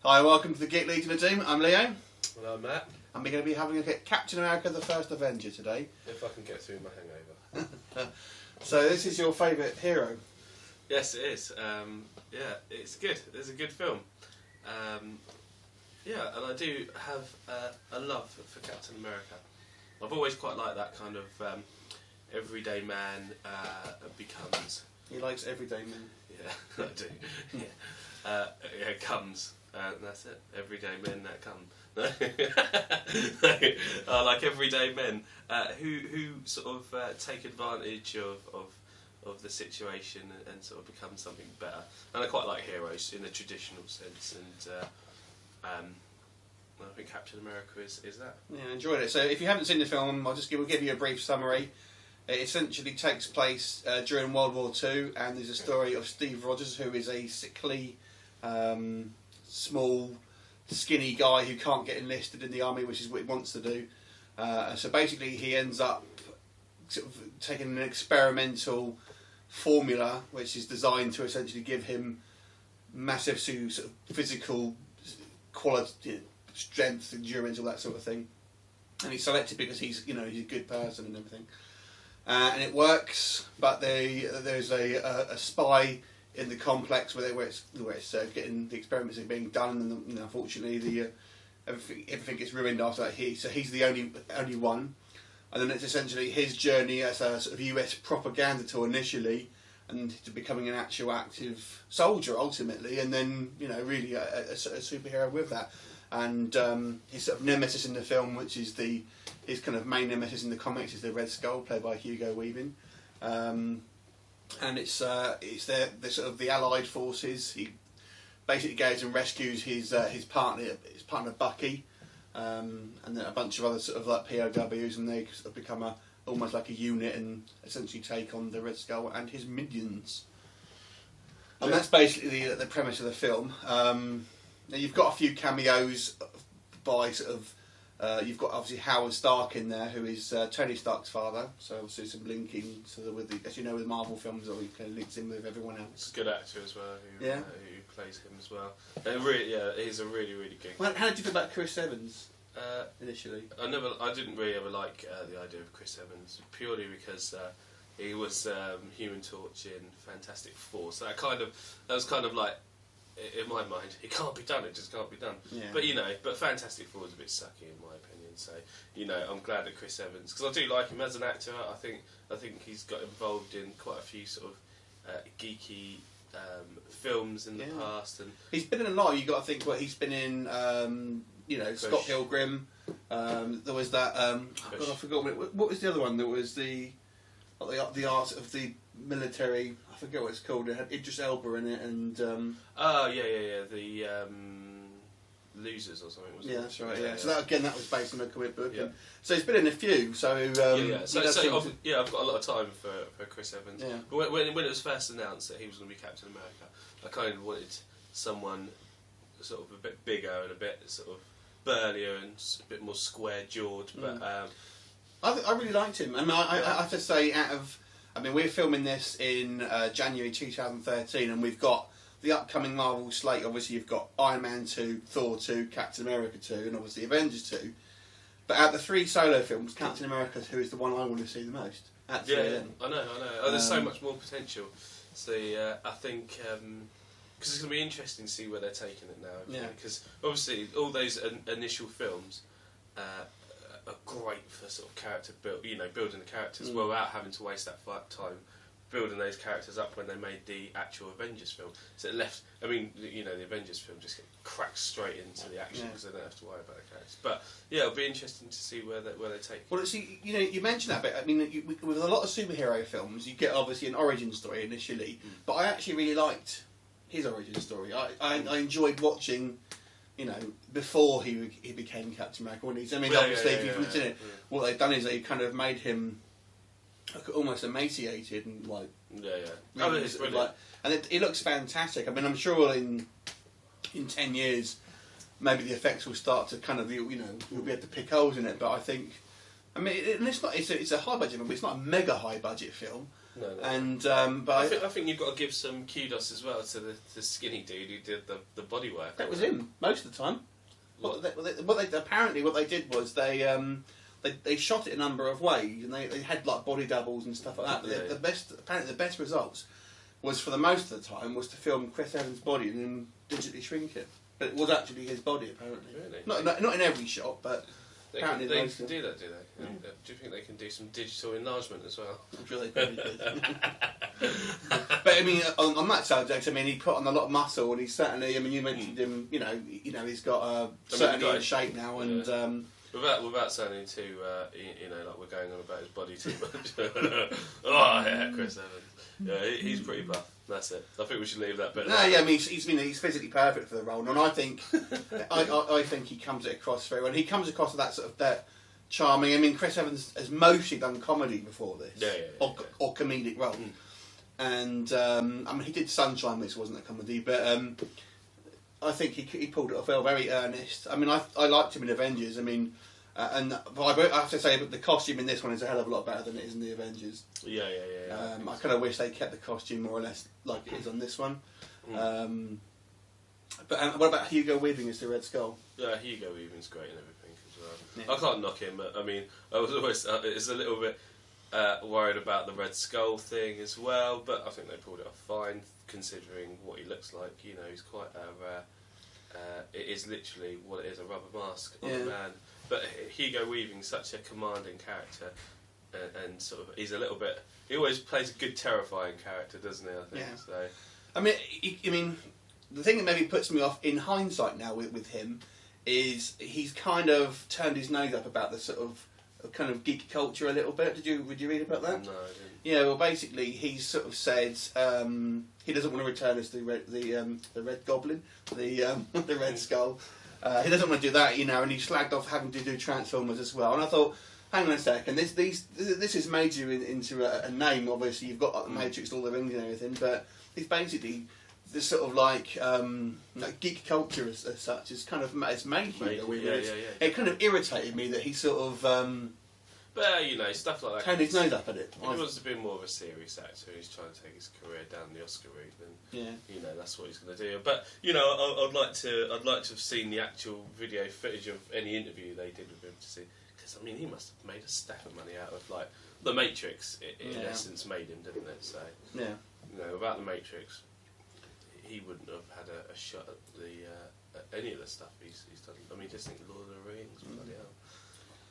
Hi, welcome to the Geek Legion of Doom. I'm Leo. Well, I'm Matt. And we're going to be having a look at Captain America, the First Avenger today. If I can get through my hangover. So this is your favourite hero? Yes, it is. Yeah, it's good. It's a good film. Yeah, and I do have a love for Captain America. I've always quite liked that kind of everyday man becomes. He likes everyday men. Yeah, I do. Yeah, comes. And that's it. Everyday men that come. I like everyday men who sort of take advantage of the situation and sort of become something better. And I quite like heroes in a traditional sense, and I think Captain America is that. Yeah, I enjoyed it. So if you haven't seen the film, we'll give you a brief summary. It essentially takes place during World War II, and there's a story of Steve Rogers, who is a sickly, small, skinny guy who can't get enlisted in the army, which is what he wants to do. So basically he ends up sort of taking an experimental formula which is designed to essentially give him massive sort of physical quality, strength, endurance, all that sort of thing. And he's selected because he's a good person and everything. And it works, but there's a spy in the complex where it's getting the experiments are being done, and unfortunately everything gets ruined after that. So he's the only one, and then it's essentially his journey as a sort of US propaganda tool initially, and to becoming an actual active soldier ultimately, and then really a superhero with that. And his sort of nemesis in the film, which is his kind of main nemesis in the comics, is the Red Skull, played by Hugo Weaving. And it's they're sort of the Allied forces. He basically goes and rescues his partner Bucky, and then a bunch of other sort of like POWs, and they sort of become almost like a unit and essentially take on the Red Skull and his minions. And that's basically the premise of the film. Now you've got a few cameos by sort of. You've got obviously Howard Stark in there, who is Tony Stark's father. So obviously some linking with as you know, with Marvel films, he kind of links in with everyone else. It's a good actor as well. Who plays him as well. And really, he's a really good. Well, how did you feel about Chris Evans initially? I didn't really ever like the idea of Chris Evans, purely because he was Human Torch in Fantastic Four. So that was kind of like. In my mind, it can't be done. It just can't be done. Yeah. But Fantastic Four is a bit sucky in my opinion. So I'm glad that Chris Evans, because I do like him as an actor. I think he's got involved in quite a few sort of geeky films in the past, and he's been in a lot. You got to think what he's been in. Scott Pilgrim. There was that. I forgot what was the other one. There was the art of the military. I forget what it's called. It had Idris Elba in it, and the Losers or something. Wasn't it? That's right. Yeah. So that was based on a comic book. Yeah. So he's been in a few. So I've got a lot of time for Chris Evans. Yeah. But when it was first announced that he was going to be Captain America, I kind of wanted someone sort of a bit bigger and a bit sort of burlier and a bit more square-jawed. But I really liked him. I mean, I have to say, we're filming this in January 2013, and we've got the upcoming Marvel slate. Obviously, you've got Iron Man 2, Thor 2, Captain America 2, and obviously Avengers 2. But out of the three solo films, Captain America 2 is the one I want to see the most. I know. There's so much more potential. So I think because it's going to be interesting to see where they're taking it now. Yeah. Because obviously all those initial films are great for sort of character building the characters without having to waste that time building those characters up when they made the actual Avengers film. So it left, the Avengers film just cracks straight into the action because they don't have to worry about the characters. But it'll be interesting to see where they take. Well, see, you mentioned that bit. I mean, with a lot of superhero films, you get obviously an origin story initially, but I actually really liked his origin story. I enjoyed watching. Before he became Captain America, obviously, if you've looked at it, what they've done is they kind of made him almost emaciated and and it looks fantastic. I mean, I'm sure in 10 years, maybe the effects will start to kind of you'll be able to pick holes in it. But I think, it's a high budget film, but it's not a mega high budget film. No. And I think you've got to give some kudos as well to the skinny dude who did the body work. That was him most of the time. What they did was they shot it a number of ways, and they had like body doubles and stuff like that. But the best results was, for the most of the time, was to film Chris Evans' body and then digitally shrink it. But it was actually his body, apparently. Really? Not in every shot, but apparently they can do that, do they? Do you think they can do some digital enlargement as well? I'm sure they probably could. But I mean, on that subject, I mean, he put on a lot of muscle, and he's certainly. I mean, you mentioned him. You know, he's got certainly in shape now, and. Without sounding too, like we're going on about his body too much. Oh yeah, Chris Evans. Yeah, he's pretty buff. That's it. I think we should leave that bit. No, yeah, I mean, he's physically perfect for the role, and I think, I think he comes across very well. He comes across that sort of that charming. I mean, Chris Evans has mostly done comedy before this, or comedic roles, and I mean, he did Sunshine, which wasn't a comedy, but. I think he pulled it off well, very earnest. I mean, I liked him in Avengers. I mean, but I have to say that the costume in this one is a hell of a lot better than it is in the Avengers. Yeah. I kind of wish they kept the costume more or less like it is on this one. But what about Hugo Weaving as the Red Skull? Yeah, Hugo Weaving's great and everything as well. Yeah. I can't knock him, but I mean, I was always it's a little bit worried about the Red Skull thing as well, but I think they pulled it off fine, considering what he looks like. You know, he's quite it is literally what it is, a rubber mask on a man. But Hugo Weaving's such a commanding character, and sort of he's a little bit. He always plays a good, terrifying character, doesn't he? I think. Yeah. So. I mean, the thing that maybe puts me off in hindsight now with him is he's kind of turned his nose up about the sort of kind of geek culture a little bit. Would you read about that? No, I didn't. Yeah, well, basically, he's sort of said he doesn't want to return as the Red Goblin, the Red Skull. He doesn't want to do that, you know, and he slagged off having to do Transformers as well. And I thought, hang on a second, this has made you into a name. Obviously, you've got the Matrix, all the rings and everything, but it's basically this sort of like geek culture as such. It's kind of it's made you. It kind of irritated me that he sort of. But you know, stuff like that. Turned his nose up at it. If he wants to be more of a serious actor, he's trying to take his career down the Oscar route. Then you know that's what he's going to do. But you know, I'd like to have seen the actual video footage of any interview they did with him to see. Because I mean, he must have made a stack of money out of like the Matrix. In essence, made him, didn't it? So you know, without the Matrix, he wouldn't have had a shot at the any of the stuff he's done. I mean, just think Lord of the Rings, bloody hell,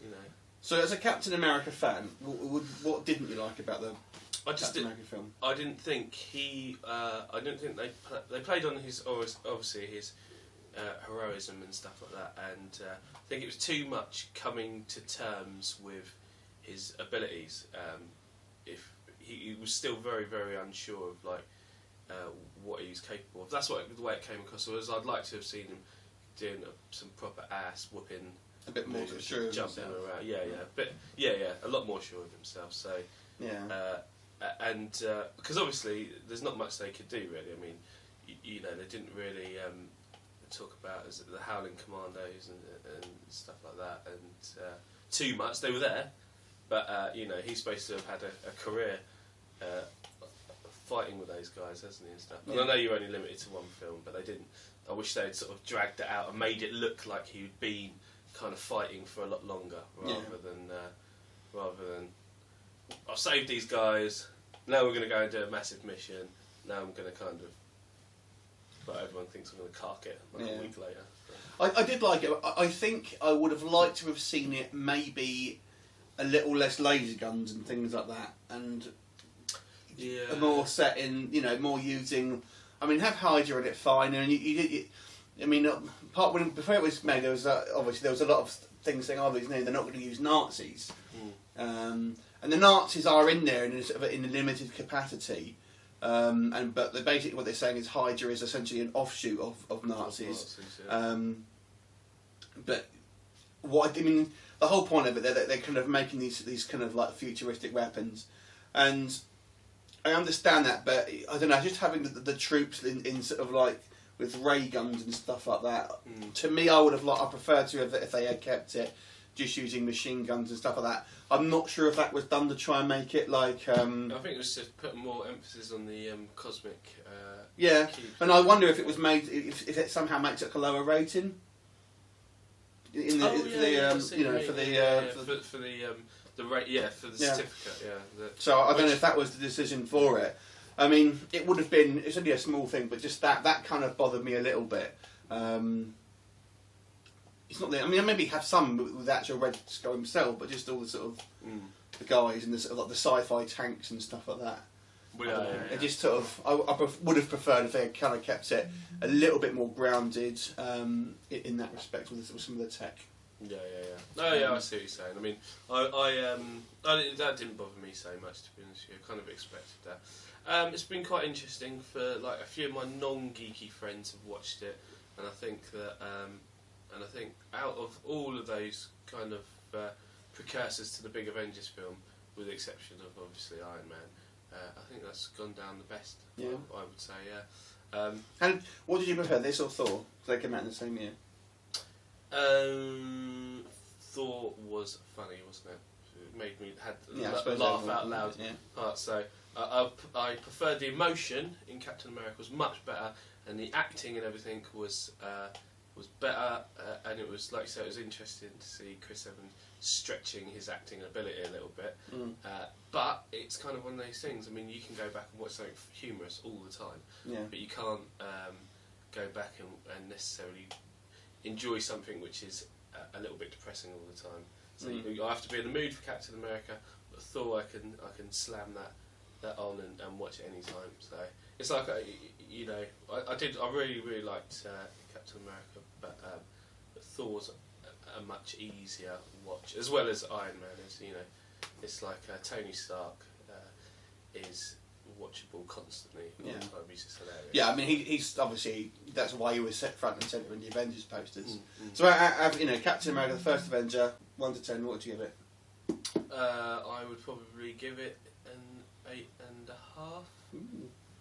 you know. So, as a Captain America fan, what didn't you like about the Captain America film? I didn't think I didn't think they played on his obviously his heroism and stuff like that, and I think it was too much coming to terms with his abilities. If he was still very, very unsure of like what he was capable of. That's the way it came across. Was I'd like to have seen him doing some proper ass whooping. A bit more sure of jumping himself. Around, a lot more sure of himself. So and because obviously there's not much they could do really. I mean, you know, they didn't really talk about the Howling Commandos and stuff like that, and too much. They were there, but you know, he's supposed to have had a career fighting with those guys, hasn't he, and stuff. And I know you're only limited to one film, but they didn't. I wish they'd sort of dragged it out and made it look like he'd been kind of fighting for a lot longer, rather than I've saved these guys. Now we're going to go and do a massive mission. Now I'm going to kind of, but everyone thinks I'm going to cark it a week later. I did like it. I think I would have liked to have seen it maybe a little less laser guns and things like that, and more set in, you know, more using. I mean, have HYDRA in it fine, and I mean, before it was made, there was obviously there was a lot of things saying, obviously, they're not going to use Nazis, and the Nazis are in there in a limited capacity, but basically what they're saying is HYDRA is essentially an offshoot of Nazis. But what I mean, the whole point of it, they're kind of making these kind of like futuristic weapons, and I understand that, but I don't know, just having the troops in sort of like with ray guns and stuff like that. To me, I prefer to if they had kept it just using machine guns and stuff like that. I'm not sure if that was done to try and make it like. I think it was to put more emphasis on the cosmic. Yeah, and I wonder if it was made if it somehow makes it a lower rating. For the certificate. Yeah. So I don't know if that was the decision for it. I mean, it would have been. It's only a small thing, but just that kind of bothered me a little bit. It's not. I mean, maybe have some with actual Red Skull himself, but just all the sort of the guys and the sort of like the sci-fi tanks and stuff like that. It just sort of. I would have preferred if they had kind of kept it a little bit more grounded in that respect with some of the tech. Yeah. Oh yeah, I see what you're saying. I mean, that didn't bother me so much, to be honest with you. I kind of expected that. It's been quite interesting for like a few of my non-geeky friends have watched it, and I think that out of all of those kind of precursors to the big Avengers film, with the exception of obviously Iron Man, I think that's gone down the best. Yeah, I would say. Yeah. And what did you prefer, this or Thor? They came out in the same year. Thor was funny, wasn't it? It made me laugh out loud. Yeah. So I preferred the emotion in Captain America was much better, and the acting and everything was better, and it was, like you said, it was interesting to see Chris Evans stretching his acting ability a little bit. But it's kind of one of those things. I mean, you can go back and watch something humorous all the time, but you can't go back and necessarily enjoy something which is a little bit depressing all the time. So you have to be in the mood for Captain America. But Thor, I can slam that on and watch it any time. So it's like I really liked Captain America, but Thor's a much easier watch, as well as Iron Man. It's like Tony Stark is watchable constantly. He's just hilarious. Yeah, I mean he's obviously that's why he was set front and centre in the Avengers posters. So Captain America, the First Avenger, 1 to 10, what would you give it? I would probably give it an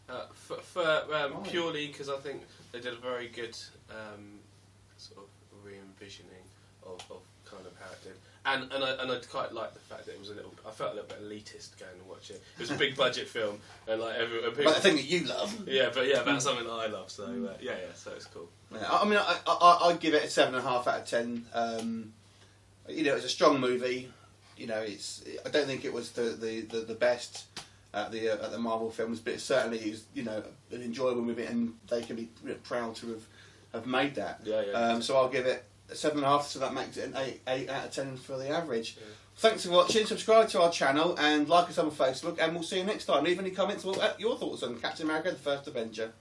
8.5. Purely because I think they did a very good sort of re-envisioning of kind of how it did, and I quite liked the fact that it was I felt a little bit elitist going to watch it. It was a big budget film, and like everyone. But the thing that you love. Yeah, about something that I love. So so it's cool. Yeah, I mean, I'd give it a 7.5 out of 10. It's a strong movie. I don't think it was the best at the Marvel films, but it certainly is an enjoyable movie, and they can be proud to have made that. So I'll give it a 7.5, so that makes it an 8 out of 10 for the average. Thanks for watching. Subscribe to our channel and like us on Facebook, and we'll see you next time. Leave any comments or your thoughts on Captain America: The First Avenger.